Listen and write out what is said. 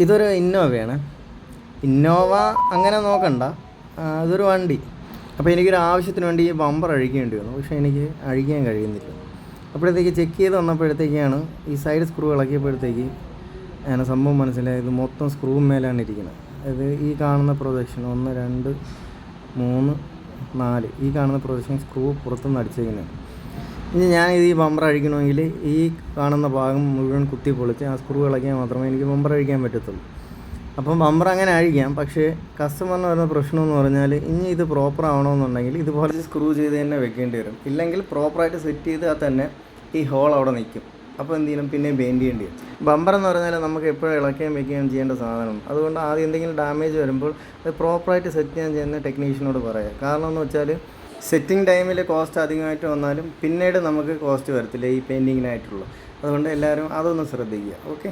ഇതൊരു ഇന്നോവയാണ്. ഇന്നോവ അങ്ങനെ നോക്കണ്ട, ഇതൊരു വണ്ടി. അപ്പോൾ എനിക്കൊരു ആവശ്യത്തിന് വേണ്ടി ഈ ബമ്പർ അഴിക്കേണ്ടി വന്നു. പക്ഷേ എനിക്ക് അഴിക്കാൻ കഴിയുന്നില്ല. അപ്പോഴത്തേക്ക് ചെക്ക് ചെയ്ത് വന്നപ്പോഴത്തേക്കാണ് ഈ സൈഡ് സ്ക്രൂ ഇളക്കിയപ്പോഴത്തേക്ക് ആണ് സംഭവം മനസ്സിലായത്. മൊത്തം സ്ക്രൂ മേലാണ് ഇരിക്കുന്നത്. അത് ഈ കാണുന്ന പ്രൊജക്ഷൻ 1 2 3 4 ഈ കാണുന്ന പ്രൊജക്ഷൻ സ്ക്രൂ പുറത്തുനിന്ന് അടിച്ചേക്കുന്നതാണ്. ഇനി ഞാൻ ഈ ബമ്പർ അഴിക്കണമെങ്കിൽ ഈ കാണുന്ന ഭാഗം മുഴുവൻ കുത്തി പൊളിച്ച് ആ സ്ക്രൂ ഇളക്കിയാൽ മാത്രമേ എനിക്ക് ബമ്പർ അഴിക്കാൻ പറ്റത്തുള്ളൂ. അപ്പം ബമ്പർ അങ്ങനെ അഴിക്കാം. പക്ഷേ കസ്റ്റമറിന് വരുന്ന പ്രശ്നം എന്ന് പറഞ്ഞാൽ ഇനി ഇത് പ്രോപ്പർ ആവണമെന്നുണ്ടെങ്കിൽ ഇതുപോലെ സ്ക്രൂ ചെയ്ത് തന്നെ വെക്കേണ്ടി വരും. ഇല്ലെങ്കിൽ പ്രോപ്പറായിട്ട് സെറ്റ് ചെയ്താൽ തന്നെ ഈ ഹോൾ അവിടെ നിൽക്കും. അപ്പോൾ എന്ത് ചെയ്യണം, പിന്നെയും പെയിൻറ്റ് ചെയ്യേണ്ടി വരും. ബമ്പർ എന്ന് പറഞ്ഞാൽ നമുക്ക് എപ്പോഴും ഇളക്കുകയും വെക്കുകയും ചെയ്യേണ്ട സാധനം. അതുകൊണ്ട് ആദ്യം എന്തെങ്കിലും ഡാമേജ് വരുമ്പോൾ അത് പ്രോപ്പറായിട്ട് സെറ്റ് ചെയ്യാൻ ചെയ്യുന്ന ടെക്നീഷ്യനോട് പറയാം. കാരണം എന്ന് വെച്ചാൽ സെറ്റിംഗ് ടൈമിൽ കോസ്റ്റ് അധികമായിട്ട് വന്നാലും പിന്നീട് നമുക്ക് കോസ്റ്റ് വരത്തില്ല ഈ പെയിൻറ്റിങ്ങിനായിട്ടുള്ള. അതുകൊണ്ട് എല്ലാവരും അതൊന്ന് ശ്രദ്ധിക്കുക. ഓക്കെ.